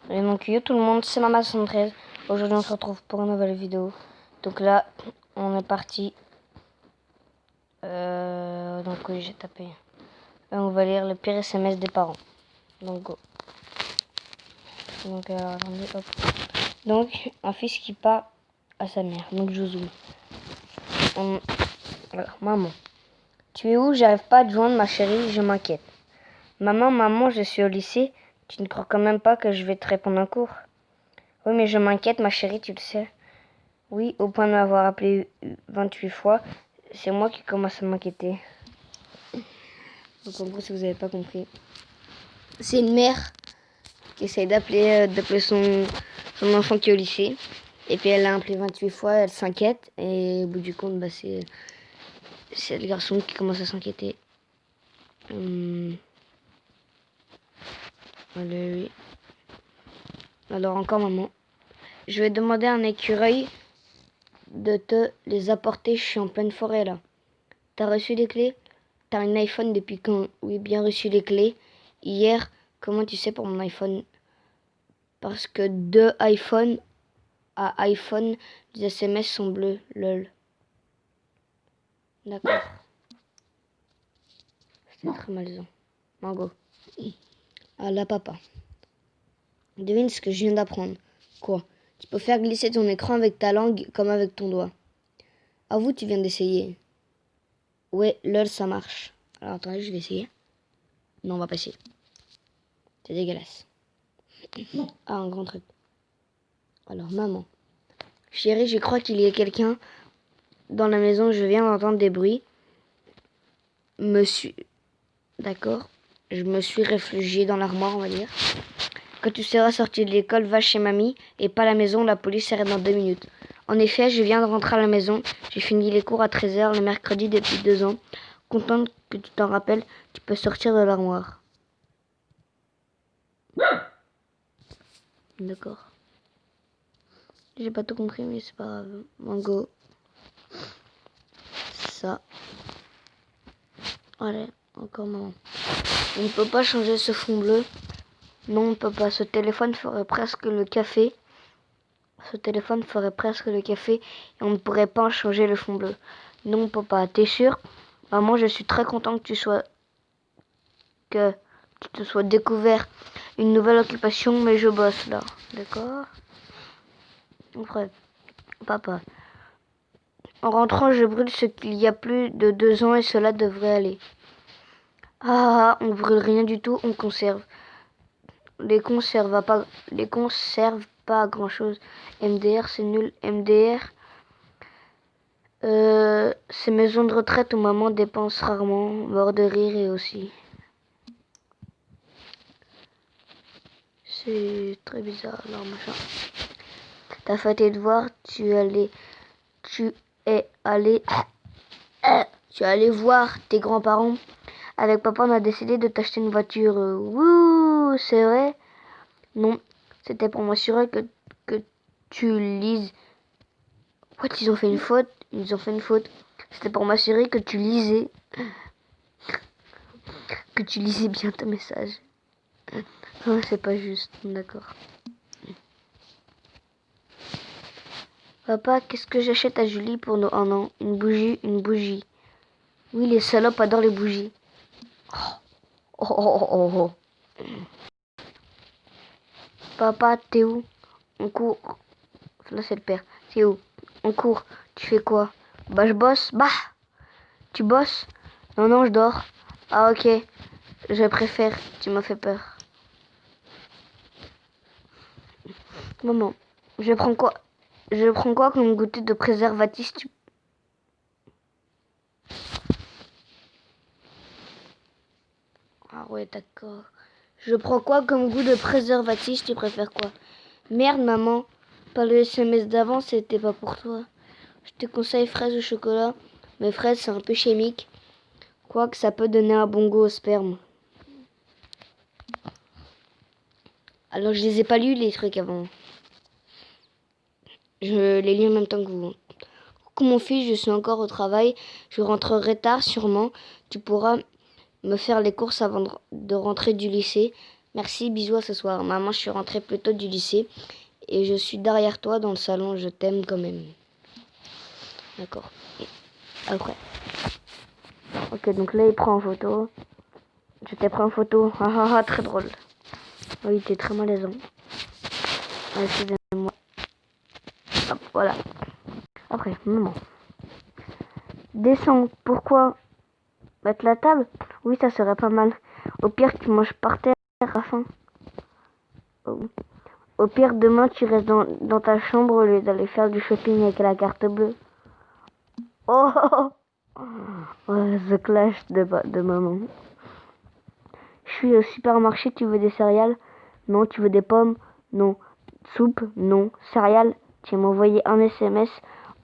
Et donc yo tout le monde, c'est Mama73. Aujourd'hui on se retrouve pour une nouvelle vidéo. Donc là on est parti. Donc oui j'ai tapé. Et on va lire le pire SMS des parents. Donc go. Donc attendez, hop. Donc un fils qui part à sa mère. Donc je zoome. Voilà, maman. Tu es où? J'arrive pas à te joindre ma chérie, je m'inquiète. Maman, je suis au lycée. Tu ne crois quand même pas que je vais te répondre en cours? Oui, mais je m'inquiète, ma chérie, tu le sais. Oui, au point de m'avoir appelé 28 fois, c'est moi qui commence à m'inquiéter. Donc en gros, si vous n'avez pas compris, c'est une mère qui essaye d'appeler son enfant qui est au lycée. Et puis elle l'a appelé 28 fois, elle s'inquiète. Et au bout du compte, c'est le garçon qui commence à s'inquiéter. Allez, oui. Alors encore maman. Je vais demander à un écureuil de te les apporter. Je suis en pleine forêt là. T'as reçu les clés? T'as un iPhone depuis quand? Oui, bien reçu les clés. Hier, comment tu sais pour mon iPhone? Parce que de iPhone à iPhone, les SMS sont bleus. Lol. D'accord. C'est très malaisant. Mango. Ah là, papa. Devine ce que je viens d'apprendre. Quoi? Tu peux faire glisser ton écran avec ta langue comme avec ton doigt. Avoue, tu viens d'essayer. Ouais, lol, ça marche. Alors attendez, je vais essayer. Non, on va pas essayer. C'est dégueulasse. Ah, un grand truc. Alors, maman. Chérie, je crois qu'il y a quelqu'un dans la maison. Je viens d'entendre des bruits. D'accord. Je me suis réfugiée dans l'armoire, on va dire. Quand tu seras sorti de l'école, va chez mamie et pas à la maison. La police arrive dans 2 minutes. En effet, je viens de rentrer à la maison. J'ai fini les cours à 13h le mercredi depuis 2 ans. Contente que tu t'en rappelles, tu peux sortir de l'armoire. D'accord. J'ai pas tout compris, mais c'est pas grave. Mango. Ça. Allez, encore maman. On ne peut pas changer ce fond bleu. Non, on ne peut pas. Ce téléphone ferait presque le café. Et on ne pourrait pas en changer le fond bleu. Non, on peut pas. T'es sûr? Maman, je suis très content que tu te sois découvert une nouvelle occupation, mais je bosse là. D'accord? Bref, papa. En rentrant, je brûle ce qu'il y a plus de 2 ans et cela devrait aller. Ah, on brûle rien du tout, on conserve. Les conserves pas à grand chose. MDR, c'est nul. MDR, c'est maison de retraite où maman dépense rarement. Mort de rire et aussi. C'est très bizarre, alors machin. T'as fait tes devoirs, tu es allé voir tes grands-parents. Avec papa, on a décidé de t'acheter une voiture. Wouh, c'est vrai? Non, c'était pour m'assurer que tu lises. What, ils ont fait une faute? Ils ont fait une faute. C'était pour m'assurer que tu lisais. Que tu lisais bien ton message. Non, c'est pas juste. D'accord. Papa, qu'est-ce que j'achète à Julie pour nos 1 an? Une bougie. Oui, les salopes adorent les bougies. Oh, oh, oh, oh, oh. Papa, t'es où? On court. Là, c'est le père. T'es où? On court. Tu fais quoi? Bah, je bosse. Bah, tu bosses? Non, non, je dors. Ah, ok. Je préfère. Tu m'as fait peur. Maman, je prends quoi? Je prends quoi comme goûter de préservatif? Ah ouais, d'accord. Je prends quoi comme goût de préservatif? Tu préfères quoi? Merde, maman. Pas le SMS d'avant, c'était pas pour toi. Je te conseille fraises au chocolat. Mais fraises, c'est un peu chimique. Quoique ça peut donner un bon goût au sperme. Alors, je les ai pas lus, les trucs avant. Je les lis en même temps que vous. Coucou mon fils, je suis encore au travail. Je rentrerai tard sûrement. Tu pourras me faire les courses avant de rentrer du lycée. Merci, bisous à ce soir. Maman, je suis rentrée plus tôt du lycée et je suis derrière toi dans le salon. Je t'aime quand même. D'accord. Après. Ok, donc là, il prend en photo. Je t'ai pris en photo. Ah ah ah, très drôle. Oui, t'es très malaisant. Ah, excusez-moi. Hop, voilà. Après, maman. Descends. Pourquoi mettre la table? Oui, ça serait pas mal. Au pire, tu manges par terre à la fin. Oh. Au pire, demain, tu restes dans ta chambre au lieu d'aller faire du shopping avec la carte bleue. Oh, oh, oh, the clash de maman. Je suis au supermarché, tu veux des céréales? Non, tu veux des pommes? Non. Soupe? Non. Céréales? Tu m'as envoyé un SMS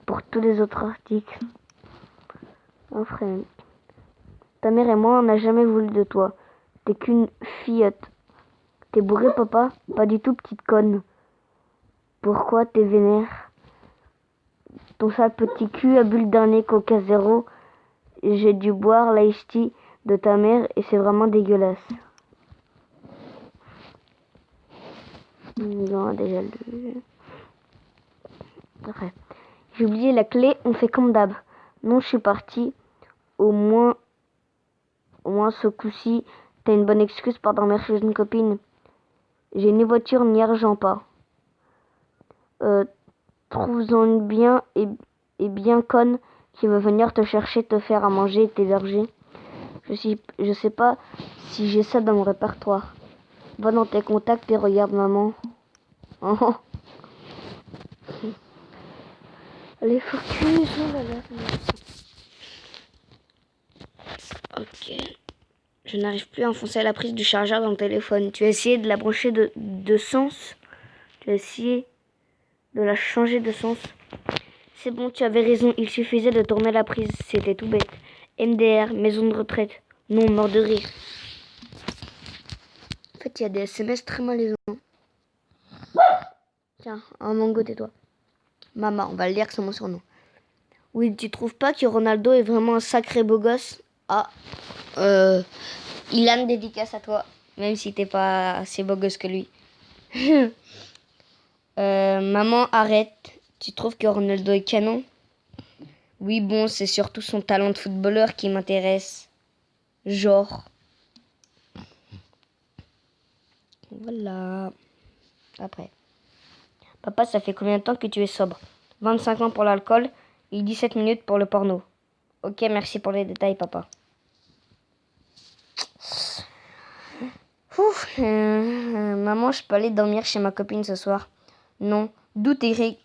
pour tous les autres articles. Oh, frère. Ta mère et moi, on n'a jamais voulu de toi. T'es qu'une fillette. T'es bourré, papa? Pas du tout, petite conne. Pourquoi t'es vénère? Ton sale petit cul a bu le dernier Coca Zéro. J'ai dû boire l'ice tea de ta mère et c'est vraiment dégueulasse. Non, déjà le... Après. J'ai oublié la clé, on fait comme d'hab. Non, je suis partie. Au moins ce coup-ci, t'as une bonne excuse pour dormir chez une copine. J'ai ni voiture ni argent pas. Trouve-en une bien et bien conne qui veut venir te chercher, te faire à manger et t'héberger. Je sais pas si j'ai ça dans mon répertoire. Va dans tes contacts et regarde maman. Oh. Les focus, oh là là. Ok. Je n'arrive plus à enfoncer la prise du chargeur dans le téléphone. Tu as essayé de la brancher de sens. Tu as essayé de la changer de sens. C'est bon, tu avais raison. Il suffisait de tourner la prise. C'était tout bête. MDR, maison de retraite. Non, mort de rire. En fait, il y a des SMS très malaisants. Tiens, un mango, tais-toi. Mama, on va le lire, c'est mon surnom. Oui, tu trouves pas que Ronaldo est vraiment un sacré beau gosse? Ah, il a une dédicace à toi, même si t'es pas assez beau gosse que lui. Maman, arrête. Tu trouves que Ronaldo est canon? Oui, bon, c'est surtout son talent de footballeur qui m'intéresse. Genre. Voilà. Après. Papa, ça fait combien de temps que tu es sobre? 25 ans pour l'alcool et 17 minutes pour le porno. Ok, merci pour les détails, papa. Ouf, maman, je peux aller dormir chez ma copine ce soir? Non. D'où t'écris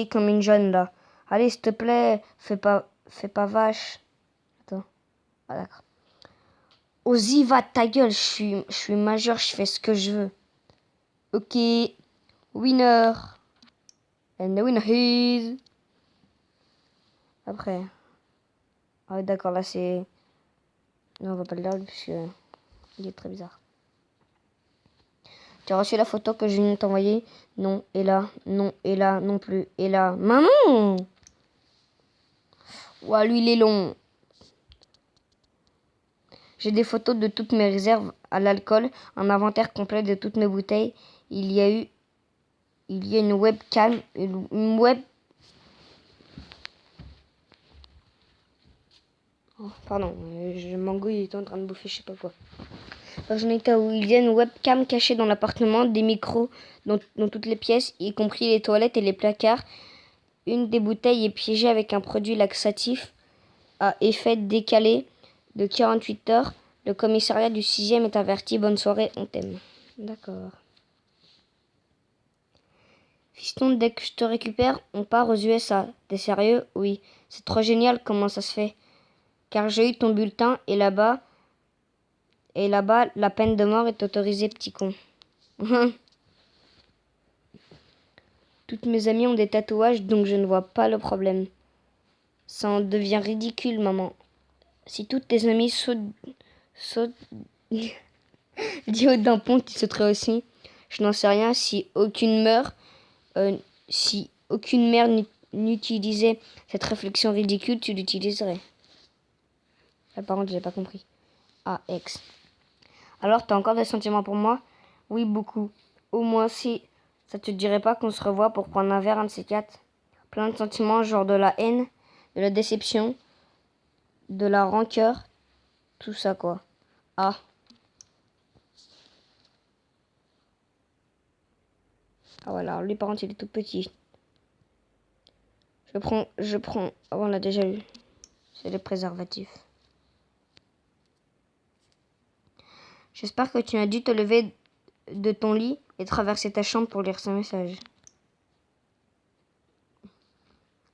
comme une jeune, là? Allez, s'il te plaît, fais pas vache. Attends. Ah, d'accord. Ozzy, va, ta gueule, je suis majeur, je fais ce que je veux. Ok. Winner. And the winner is... Après. Ah, d'accord, là, c'est... Non, on va pas le dire, parce que... Il est très bizarre. Tu as reçu la photo que je viens de t'envoyer? Non. Et là? Non. Et là? Non plus. Et là? Maman! Ouah, lui, il est long. J'ai des photos de toutes mes réserves à l'alcool, un inventaire complet de toutes mes bouteilles. Il y a une webcam, une web... Oh, pardon, Mango, il est en train de bouffer, je sais pas quoi. Dans un état où il y a une webcam cachée dans l'appartement, des micros dans toutes les pièces, y compris les toilettes et les placards. Une des bouteilles est piégée avec un produit laxatif à effet décalé de 48 heures. Le commissariat du 6e est averti. Bonne soirée, on t'aime. D'accord. Fiston, dès que je te récupère, on part aux USA. T'es sérieux? Oui. C'est trop génial, comment ça se fait? Car j'ai eu ton bulletin et là-bas, la peine de mort est autorisée, petit con. Toutes mes amies ont des tatouages, donc je ne vois pas le problème. Ça en devient ridicule, maman. Si toutes tes amies sautent du haut d'un pont, tu sauterais aussi. Je n'en sais rien. Si aucune mère n'utilisait cette réflexion ridicule, tu l'utiliserais. Ah, par contre, j'ai pas compris. Ah, ex. Alors, t'as encore des sentiments pour moi? Oui, beaucoup. Au moins si ça te dirait pas qu'on se revoit pour prendre un verre, un de ces quatre? Plein de sentiments, genre de la haine, de la déception, de la rancœur, tout ça quoi. Ah. Ah voilà, alors lui par contre il est tout petit. Je prends. Ah, on l'a déjà eu. C'est les préservatifs. J'espère que tu as dû te lever de ton lit et traverser ta chambre pour lire ce message.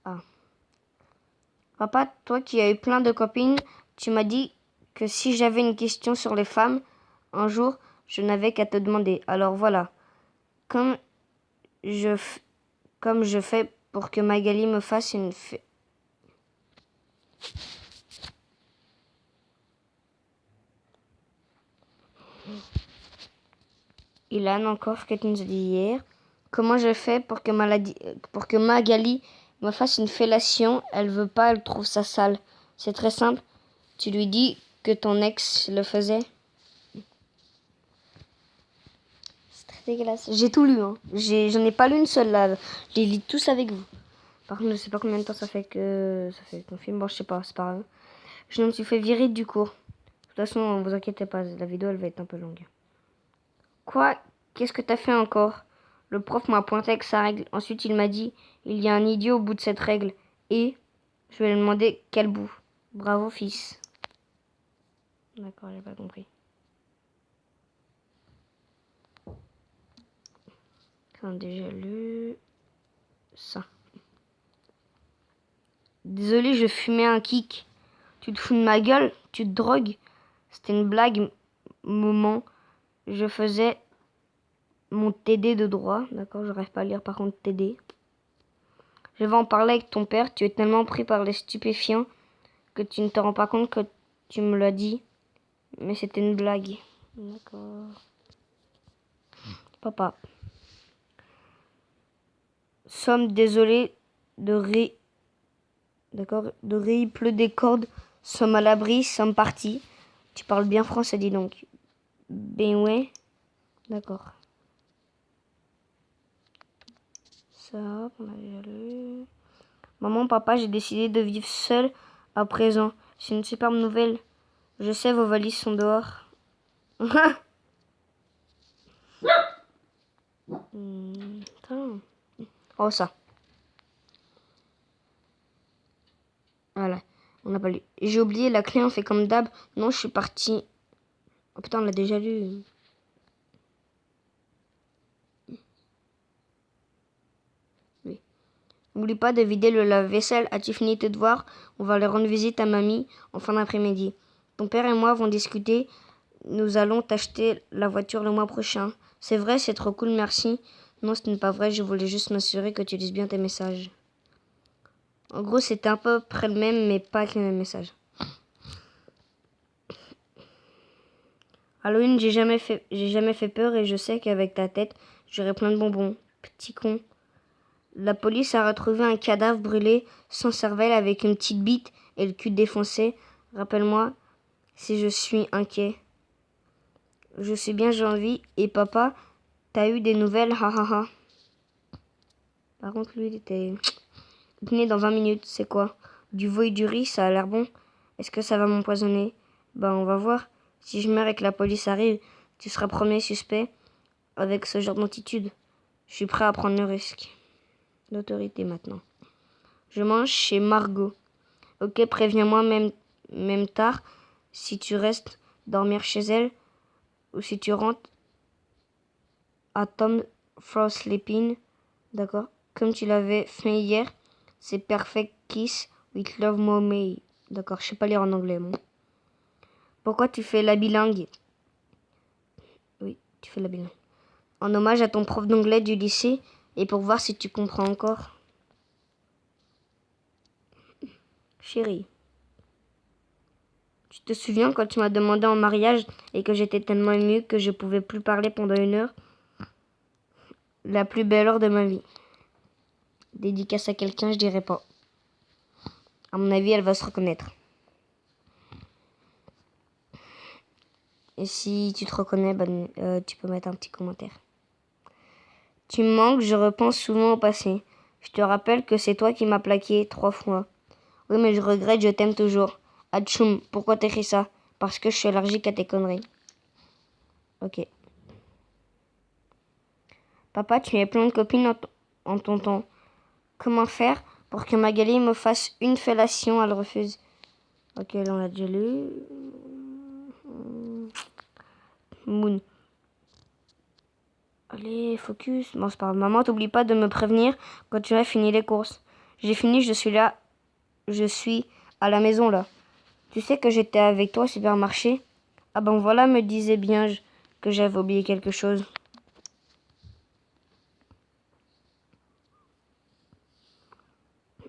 Ah. Papa, toi qui as eu plein de copines, tu m'as dit que si j'avais une question sur les femmes, un jour, je n'avais qu'à te demander. Alors voilà, comme je, comme je fais pour que Magali me fasse une... Ilan, encore ce que tu nous as dit hier. Comment je fais pour que Magali me fasse une fellation? Elle veut pas, elle trouve ça sale. C'est très simple. Tu lui dis que ton ex le faisait. C'est très dégueulasse. J'ai tout lu. Hein. J'en ai pas lu une seule là. Je les lis tous avec vous. Par contre, je sais pas combien de temps ça fait qu'on filme. Bon, je sais pas, c'est pas grave. Je me suis fait virer du cours. De toute façon, vous inquiétez pas, la vidéo elle va être un peu longue. Quoi? Qu'est-ce que t'as fait encore? Le prof m'a pointé avec sa règle. Ensuite, il m'a dit, il y a un idiot au bout de cette règle. Et je vais lui demander quel bout. Bravo, fils. D'accord, j'ai pas compris. On a déjà lu ça. Désolé, je fumais un kick. Tu te fous de ma gueule? Tu te drogues? C'était une blague, moment. Je faisais mon TD de droit. D'accord, je rêve pas à lire par contre TD. Je vais en parler avec ton père. Tu es tellement pris par les stupéfiants que tu ne te rends pas compte que tu me l'as dit. Mais c'était une blague. D'accord. Papa. Sommes désolés de ré... D'accord. De ré, il pleut des cordes. Sommes à l'abri, sommes partis. Tu parles bien français, dis donc. Ben ouais. D'accord. Ça, on a déjà lu. Maman, papa, j'ai décidé de vivre seule à présent. C'est une superbe nouvelle. Je sais, vos valises sont dehors. Oh, ça. Voilà. On n'a pas lu. J'ai oublié la clé, on fait comme d'hab. Non, je suis partie. Oh putain, on l'a déjà lu. Oui. N'oublie pas de vider le lave-vaisselle. As-tu fini tes devoirs? On va aller rendre visite à mamie en fin d'après-midi. Ton père et moi vont discuter. Nous allons t'acheter la voiture le mois prochain. C'est vrai, c'est trop cool, merci. Non, ce n'est pas vrai, je voulais juste m'assurer que tu lises bien tes messages. En gros, c'était un peu près le même, mais pas avec les mêmes messages. Halloween, j'ai jamais fait peur et je sais qu'avec ta tête, j'aurai plein de bonbons. Petit con. La police a retrouvé un cadavre brûlé, sans cervelle, avec une petite bite et le cul défoncé. Rappelle-moi si je suis inquiet. Je sais bien, j'ai envie. Et papa, t'as eu des nouvelles? Ha ha ha. Par contre, lui, il était... Dîner dans 20 minutes, c'est quoi? Du veau et du riz, ça a l'air bon. Est-ce que ça va m'empoisonner? Ben, on va voir. Si je meurs et que la police arrive, tu seras premier suspect avec ce genre d'attitude. Je suis prêt à prendre le risque. L'autorité maintenant. Je mange chez Margot. Ok, préviens-moi même tard si tu restes dormir chez elle ou si tu rentres à Tom for Sleeping. D'accord? Comme tu l'avais fait hier, c'est Perfect Kiss with Love Mommy. D'accord, je sais pas lire en anglais, moi. Pourquoi tu fais la bilingue? Oui, tu fais la bilingue. En hommage à ton prof d'anglais du lycée et pour voir si tu comprends encore. Chérie, tu te souviens quand tu m'as demandé en mariage et que j'étais tellement émue que je pouvais plus parler pendant 1 heure? La plus belle heure de ma vie. Dédicace à quelqu'un, je dirais pas. À mon avis, elle va se reconnaître. Et si tu te reconnais, tu peux mettre un petit commentaire. Tu me manques, je repense souvent au passé. Je te rappelle que c'est toi qui m'as plaqué 3 fois. Oui, mais je regrette, je t'aime toujours. Atchoum, pourquoi t'écris ça? Parce que je suis allergique à tes conneries. Ok. Papa, tu es plein de copines en ton temps. Comment faire pour que Magali me fasse une fellation? Elle refuse. Ok, là on l'a déjà lu. Moon. Allez, focus. Bon, c'est pas grave. Maman, t'oublie pas de me prévenir quand tu as fini les courses. J'ai fini, je suis là. Je suis à la maison là. Tu sais que j'étais avec toi au supermarché? Ah ben voilà, me disais bien que j'avais oublié quelque chose.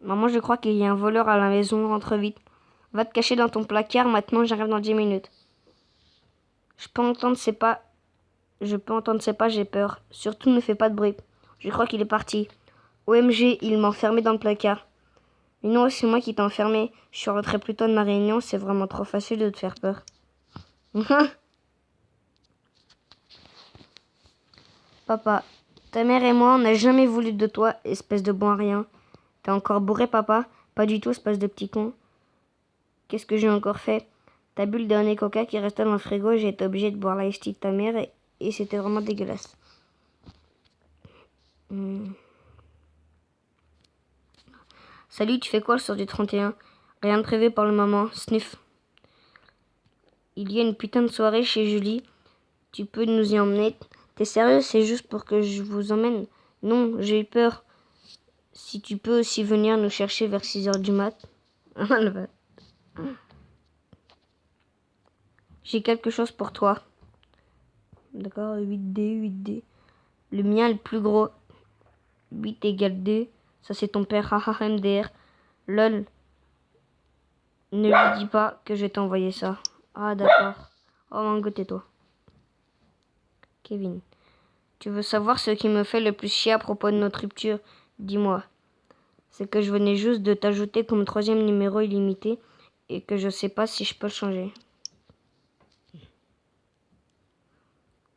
Maman, je crois qu'il y a un voleur à la maison, rentre vite. Va te cacher dans ton placard, maintenant j'arrive dans 10 minutes. Je peux entendre ses pas, j'ai peur. Surtout ne fais pas de bruit. Je crois qu'il est parti. OMG, il m'a enfermé dans le placard. Mais non, c'est moi qui t'ai enfermé. Je suis rentré plus tôt de ma réunion, c'est vraiment trop facile de te faire peur. Papa, ta mère et moi, on n'a jamais voulu de toi, espèce de bon à rien. T'es encore bourré, papa? Pas du tout, espèce de petit con. Qu'est-ce que j'ai encore fait? T'as bu le dernier coca qui restait dans le frigo et j'ai été obligée de boire l'ice tea de ta mère et c'était vraiment dégueulasse. Salut, tu fais quoi le soir du 31? Rien de prévu pour le moment. Sniff. Il y a une putain de soirée chez Julie. Tu peux nous y emmener? T'es sérieux? C'est juste pour que je vous emmène? Non, j'ai eu peur. Si tu peux aussi venir nous chercher vers 6h du mat. J'ai quelque chose pour toi. D'accord, 8D, 8D. Le mien est le plus gros. 8 égale 2. Ça c'est ton père. Haha MDR. Lol. Ne lui dis pas que je vais t'envoyer ça. Ah d'accord. Oh Mango, tais-toi. Kevin. Tu veux savoir ce qui me fait le plus chier à propos de notre rupture? Dis-moi. C'est que je venais juste de t'ajouter comme 3e numéro illimité et que je sais pas si je peux le changer.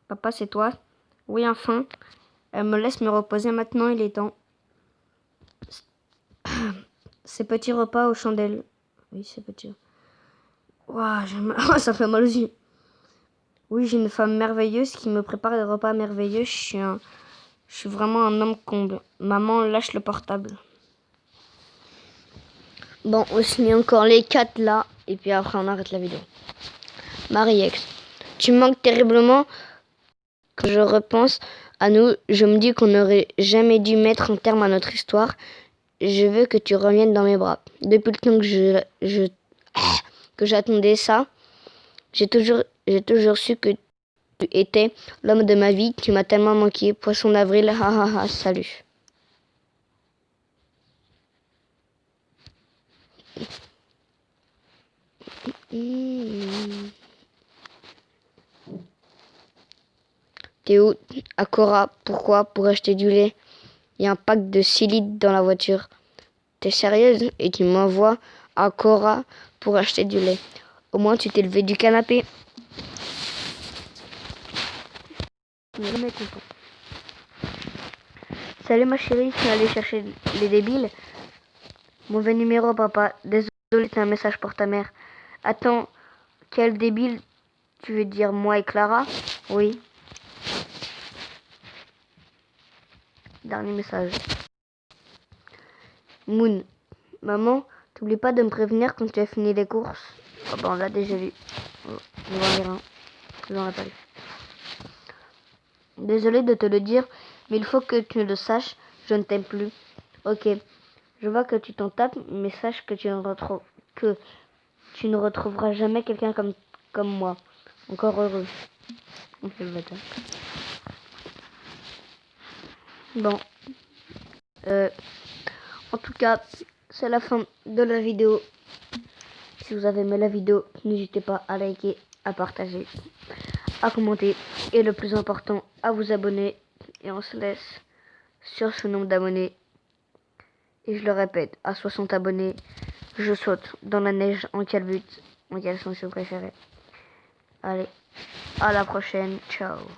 Papa, c'est toi? Oui, enfin. Elle me laisse me reposer maintenant, il est temps. Ces petits repas aux chandelles. Oui, ces petits. Ouah, ça fait mal aux yeux. Oui, j'ai une femme merveilleuse qui me prépare des repas merveilleux. Je suis vraiment un homme comble. Maman, lâche le portable. Bon, on se met encore les 4 là. Et puis après, on arrête la vidéo. Marie-Ex. Tu me manques terriblement. Quand je repense à nous, je me dis qu'on n'aurait jamais dû mettre un terme à notre histoire. Je veux que tu reviennes dans mes bras. Depuis le temps que j'attendais ça, j'ai toujours su que tu étais l'homme de ma vie. Tu m'as tellement manqué. Poisson d'avril, salut. T'es où? À Cora. Pourquoi? Pour acheter du lait. Il y a un pack de 6 litres dans la voiture. T'es sérieuse? Et tu m'envoies à Cora pour acheter du lait. Au moins tu t'es levé du canapé. Jamais content. Salut ma chérie, tu es allée chercher les débiles? Mauvais numéro papa. Désolé, c'est un message pour ta mère. Attends, quel débile? Tu veux dire moi et Clara? Oui. Dernier message. Moon. Maman, t'oublies pas de me prévenir quand tu as fini les courses. Oh ben on l'a déjà vu. On va en lire un. On l'a pas lu. Désolée de te le dire, mais il faut que tu le saches, je ne t'aime plus. Ok, je vois que tu t'en tapes, mais sache que tu ne retrouveras jamais quelqu'un comme moi. Encore heureux. On fait le bâtard. Bon. En tout cas, c'est la fin de la vidéo. Si vous avez aimé la vidéo, n'hésitez pas à liker, à partager, à commenter et le plus important, à vous abonner. Et on se laisse sur ce nombre d'abonnés. Et je le répète, à 60 abonnés, je saute dans la neige en calbut, mon caleçon préféré. Allez. À la prochaine. Ciao.